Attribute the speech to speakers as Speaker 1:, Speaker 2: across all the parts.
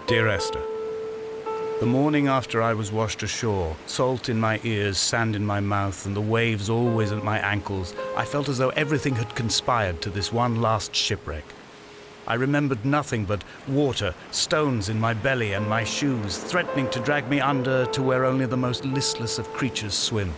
Speaker 1: Dear Esther, the morning after I was washed ashore, salt in my ears, sand in my mouth, and the waves always at my ankles, I felt as though everything had conspired to this one last shipwreck. I remembered nothing but water, stones in my belly and my shoes, threatening to drag me under to where only the most listless of creatures swim.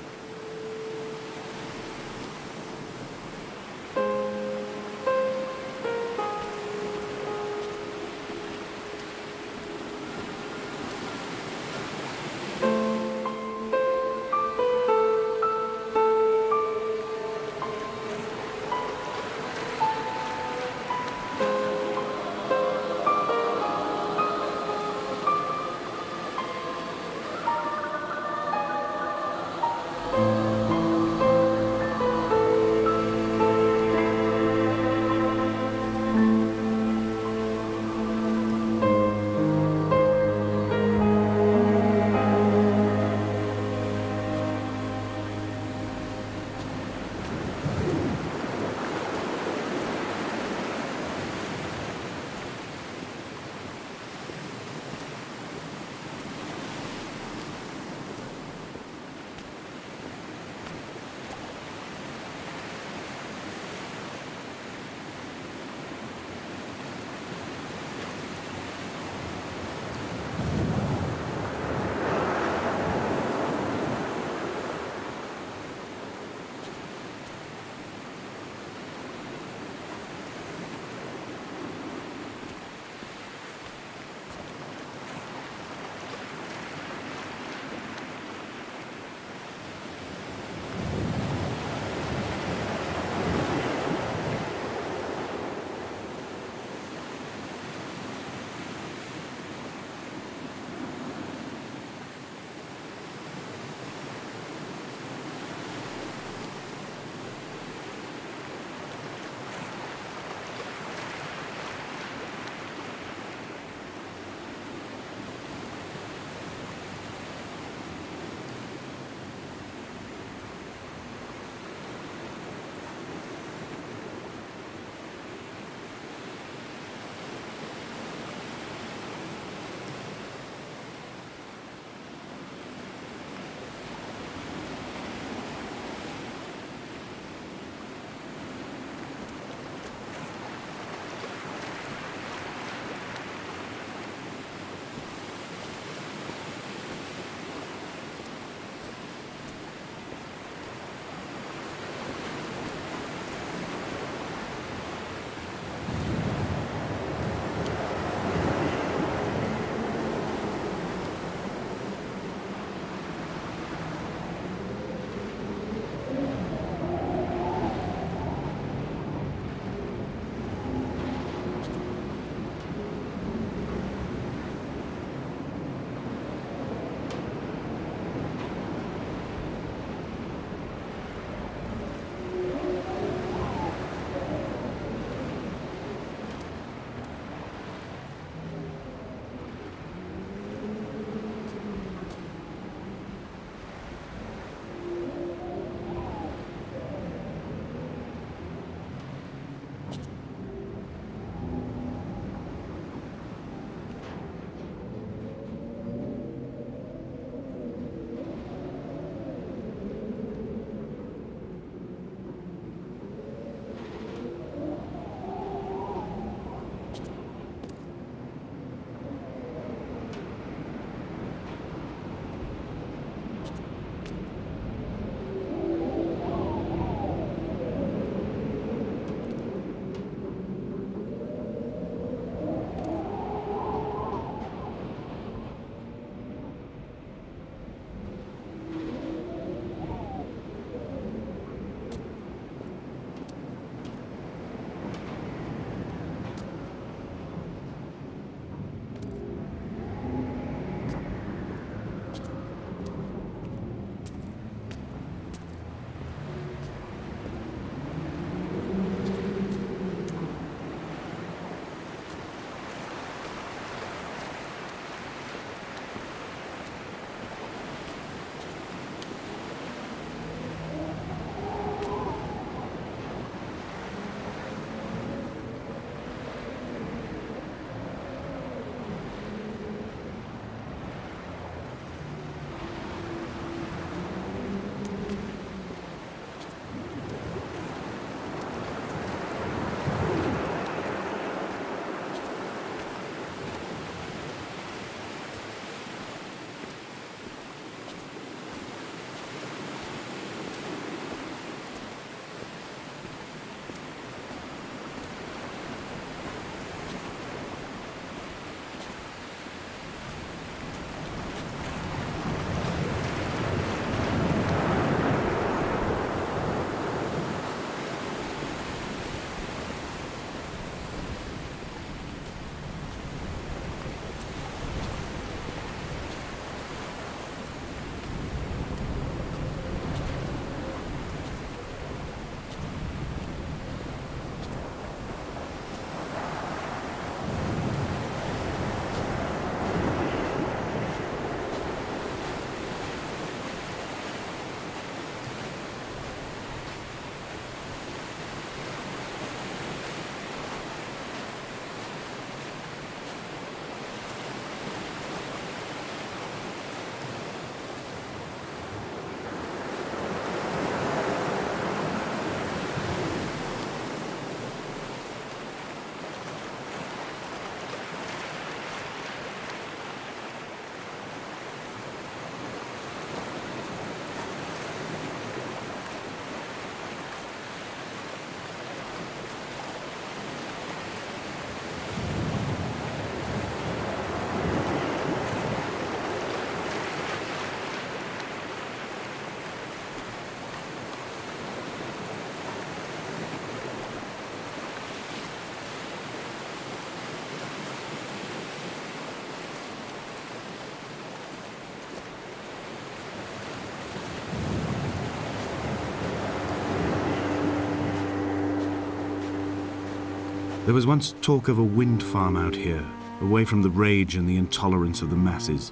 Speaker 1: There was once talk of a wind farm out here, away from the rage and the intolerance of the masses.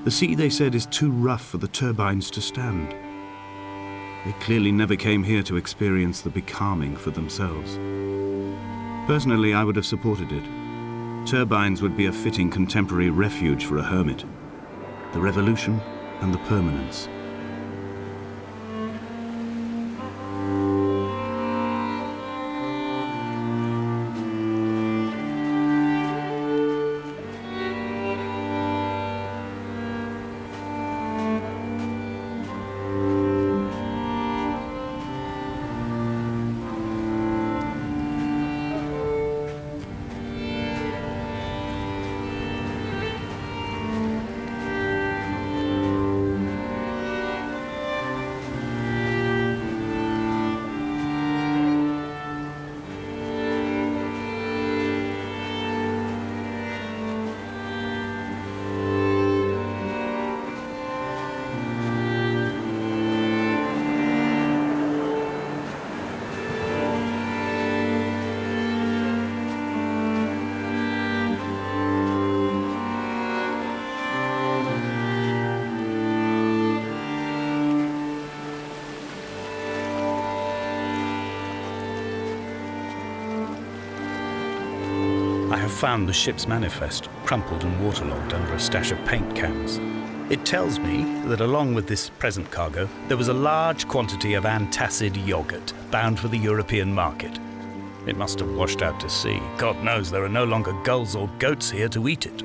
Speaker 1: The sea, they said, is too rough for the turbines to stand. They clearly never came here to experience the becalming for themselves. Personally, I would have supported it. Turbines would be a fitting contemporary refuge for a hermit. The revolution and the permanence. I have found the ship's manifest, crumpled and waterlogged under a stash of paint cans. It tells me that along with this present cargo, there was a large quantity of antacid yogurt bound for the European market. It must have washed out to sea. God knows there are no longer gulls or goats here to eat it.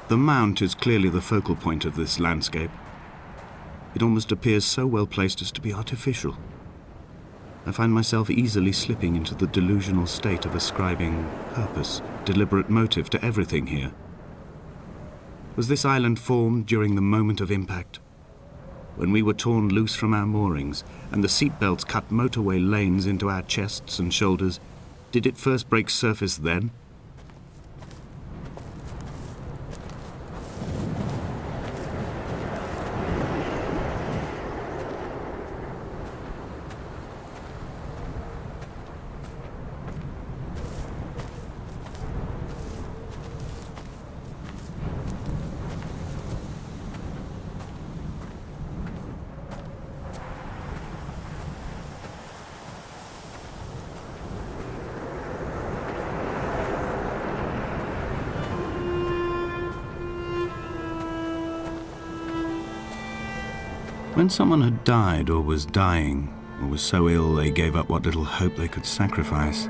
Speaker 1: The mount is clearly the focal point of this landscape. It almost appears so well placed as to be artificial. I find myself easily slipping into the delusional state of ascribing purpose, deliberate motive to everything here. Was this island formed during the moment of impact? When we were torn loose from our moorings and the seatbelts cut motorway lanes into our chests and shoulders, Did it first break surface then? When someone had died or was dying, or was so ill they gave up what little hope they could sacrifice,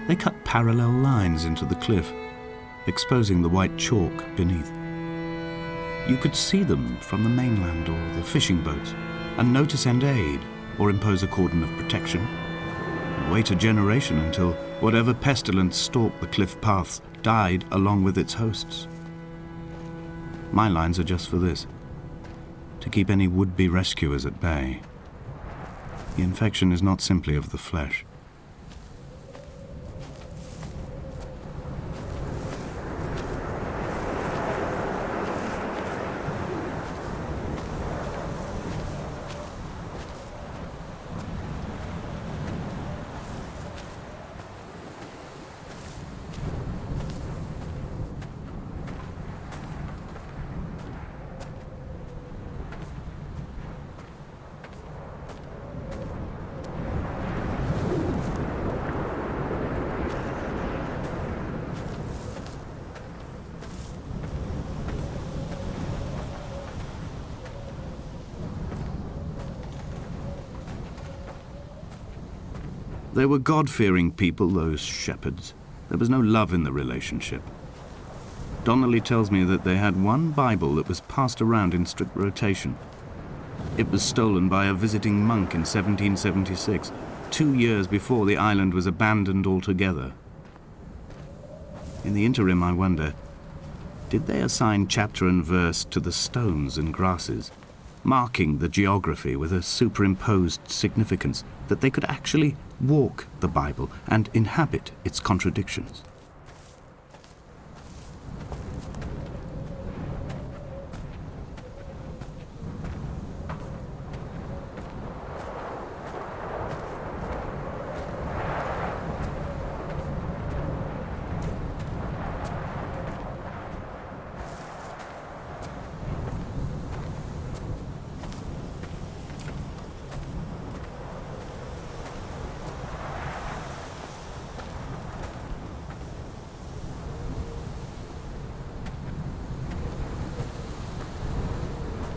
Speaker 1: they cut parallel lines into the cliff, exposing the white chalk beneath. You could see them from the mainland or the fishing boats, and know to send aid or impose a cordon of protection, and wait a generation until whatever pestilence stalked the cliff paths died along with its hosts. My lines are just for this: to keep any would-be rescuers at bay. The infection is not simply of the flesh. They were God-fearing people, those shepherds. There was no love in the relationship. Donnelly tells me that they had one Bible that was passed around in strict rotation. It was stolen by a visiting monk in 1776, 2 years before the island was abandoned altogether. In the interim, I wonder, did they assign chapter and verse to the stones and grasses, marking the geography with a superimposed significance that they could actually walk the Bible and inhabit its contradictions?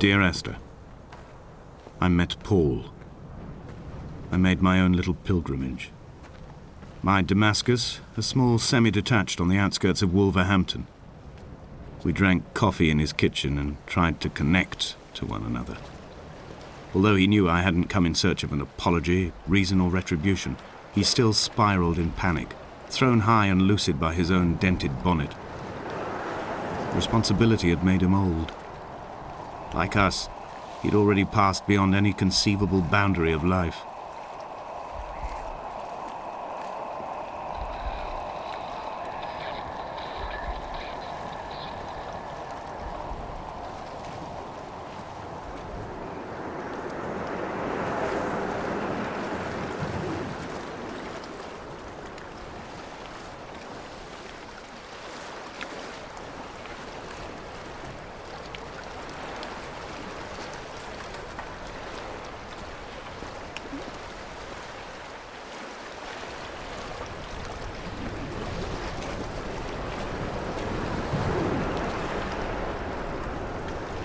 Speaker 1: Dear Esther, I met Paul. I made my own little pilgrimage. My Damascus, a small semi-detached on the outskirts of Wolverhampton. We drank coffee in his kitchen and tried to connect to one another. Although he knew I hadn't come in search of an apology, reason or retribution, he still spiraled in panic, thrown high and lucid by his own dented bonnet. Responsibility had made him old. Like us, he'd already passed beyond any conceivable boundary of life.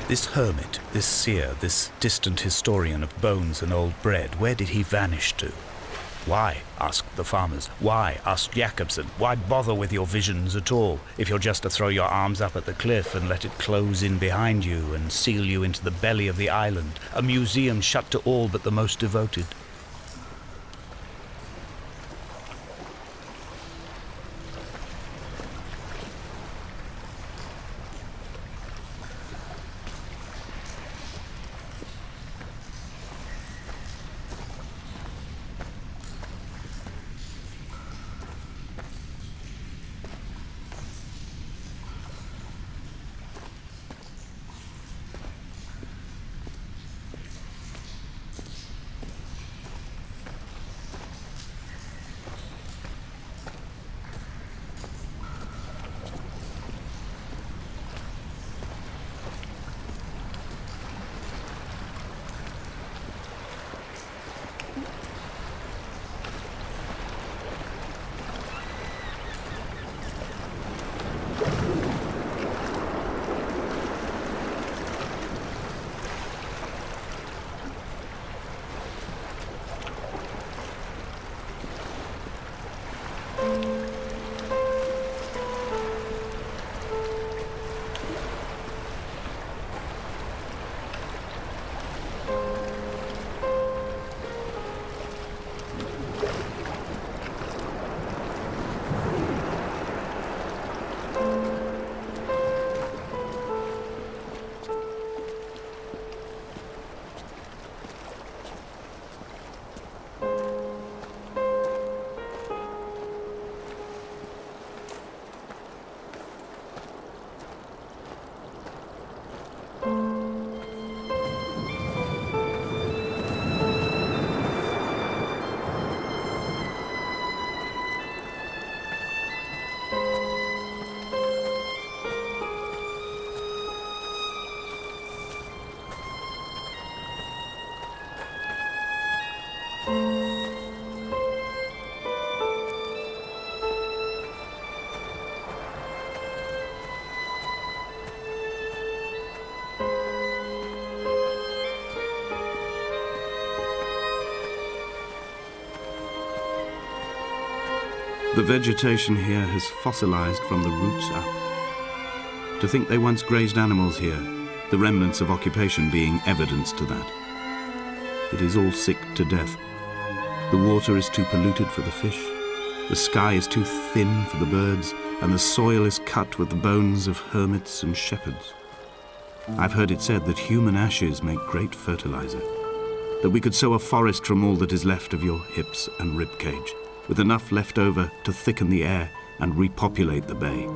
Speaker 2: This hermit, this seer, this distant historian of bones and old bread, where did he vanish to? Why, asked the farmers. Why, asked Jacobson. Why bother with your visions at all, if you're just to throw your arms up at the cliff and let it close in behind you and seal you into the belly of the island, a museum shut to all but the most devoted?
Speaker 1: The vegetation here has fossilized from the roots up. To think they once grazed animals here, the remnants of occupation being evidence to that. It is all sick to death. The water is too polluted for the fish, the sky is too thin for the birds, and the soil is cut with the bones of hermits and shepherds. I've heard it said that human ashes make great fertilizer, that we could sow a forest from all that is left of your hips and ribcage, with enough left over to thicken the air and repopulate the bay.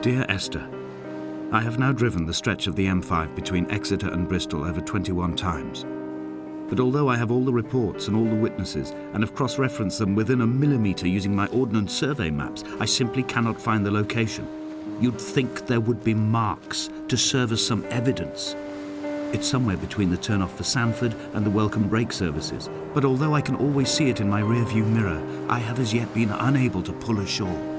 Speaker 1: Dear Esther, I have now driven the stretch of the M5 between Exeter and Bristol over 21 times. But although I have all the reports and all the witnesses and have cross-referenced them within a millimetre using my Ordnance Survey maps, I simply cannot find the location. You'd think there would be marks to serve as some evidence. It's somewhere between the turn-off for Sanford and the welcome brake services, but although I can always see it in my rear-view mirror, I have as yet been unable to pull ashore.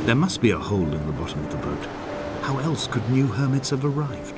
Speaker 1: There must be a hole in the bottom of the boat. How else could new hermits have arrived?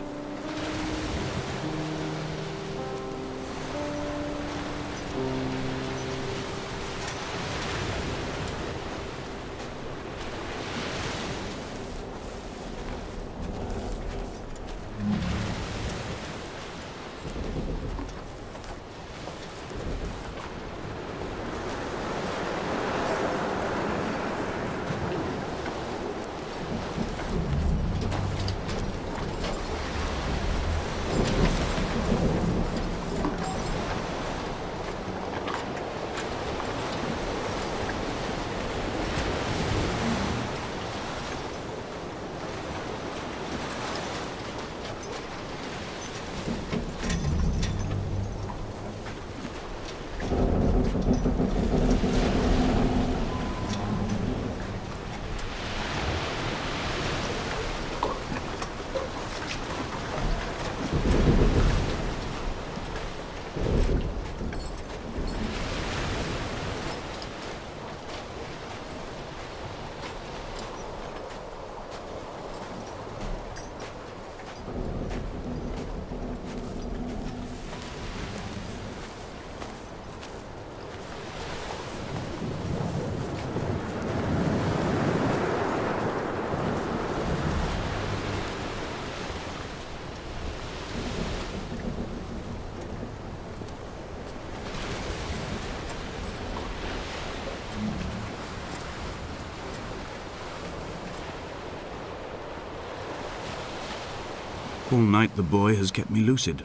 Speaker 1: All night the boy has kept me lucid.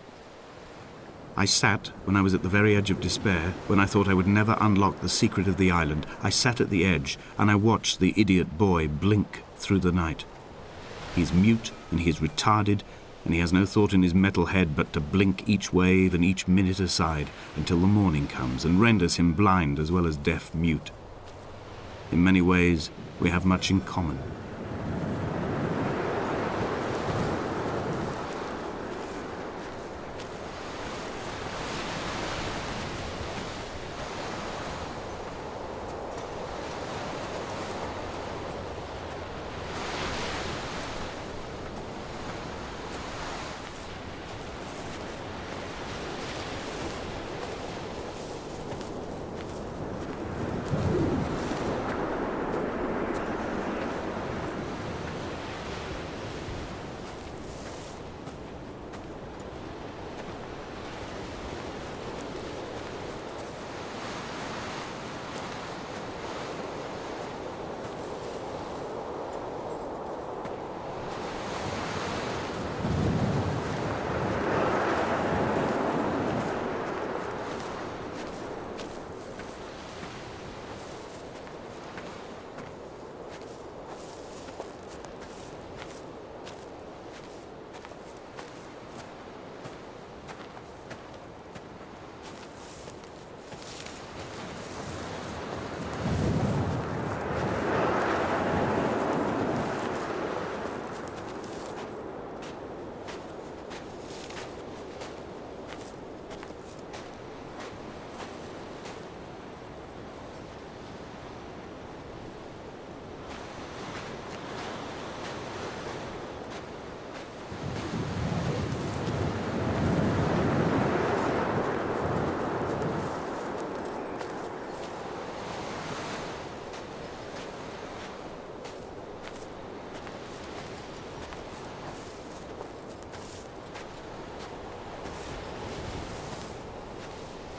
Speaker 1: I sat, when I was at the very edge of despair, when I thought I would never unlock the secret of the island, I sat at the edge and I watched the idiot boy blink through the night. He's mute and he is retarded, and he has no thought in his metal head but to blink each wave and each minute aside until the morning comes and renders him blind as well as deaf-mute. In many ways, we have much in common.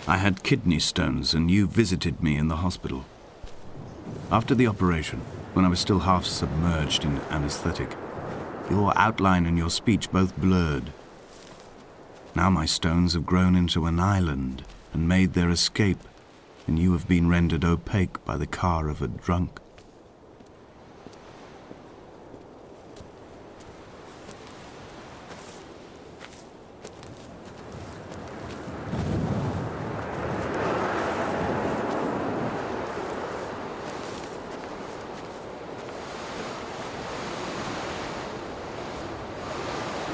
Speaker 1: I had kidney stones and you visited me in the hospital. After the operation, when I was still half submerged in anesthetic, your outline and your speech both blurred. Now my stones have grown into an island and made their escape, and you have been rendered opaque by the car of a drunk.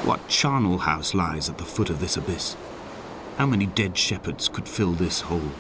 Speaker 1: What charnel house lies at the foot of this abyss? How many dead shepherds could fill this hole?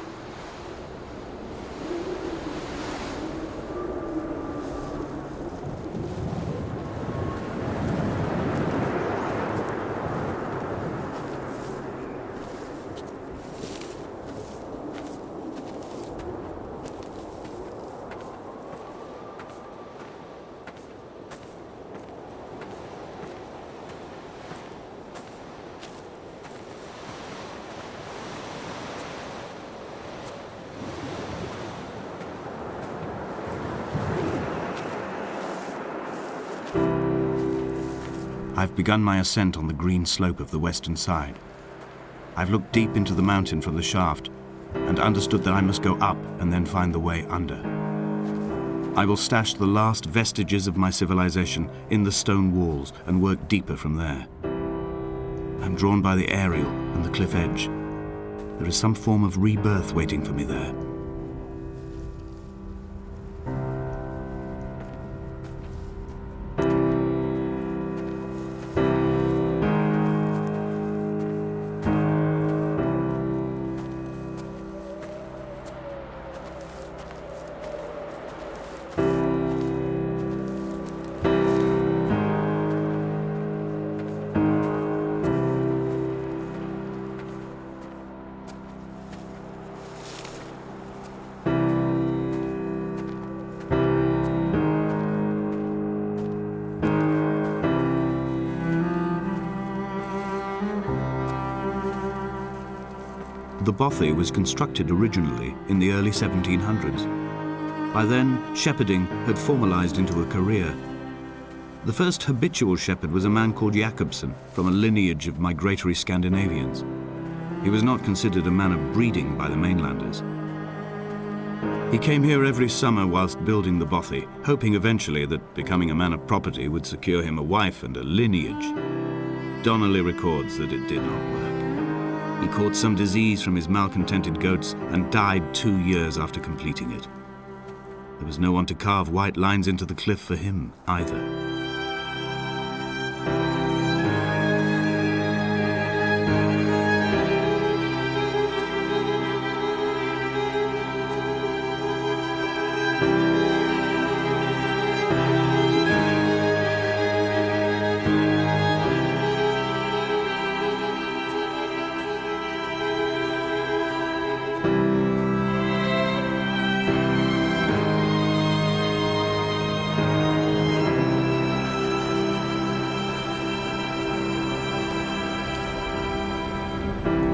Speaker 1: I've begun my ascent on the green slope of the western side. I've looked deep into the mountain from the shaft and understood that I must go up and then find the way under. I will stash the last vestiges of my civilization in the stone walls and work deeper from there. I'm drawn by the aerial and the cliff edge. There is some form of rebirth waiting for me there. The bothy was constructed originally in the early 1700s. By then, shepherding had formalized into a career.
Speaker 3: The first habitual shepherd was a man called Jakobsen, from a lineage of migratory Scandinavians. He was not considered a man of breeding by the mainlanders. He came here every summer whilst building the bothy, hoping eventually that becoming a man of property would secure him a wife and a lineage. Donnelly records that it did not work. He caught some disease from his malcontented goats and died 2 years after completing it. There was no one to carve white lines into the cliff for him either.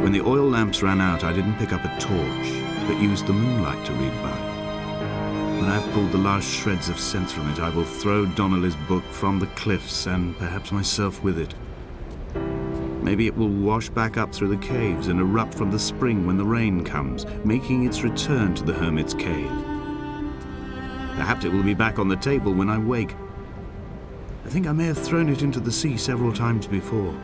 Speaker 3: When the oil lamps ran out, I didn't pick up a torch, but used the moonlight to read by. When I've pulled the last shreds of sense from it, I will throw Donnelly's book from the cliffs and perhaps myself with it. Maybe it will wash back up through the caves and erupt from the spring when the rain comes, making its return to the hermit's cave. Perhaps it will be back on the table when I wake. I think I may have thrown it into the sea several times before.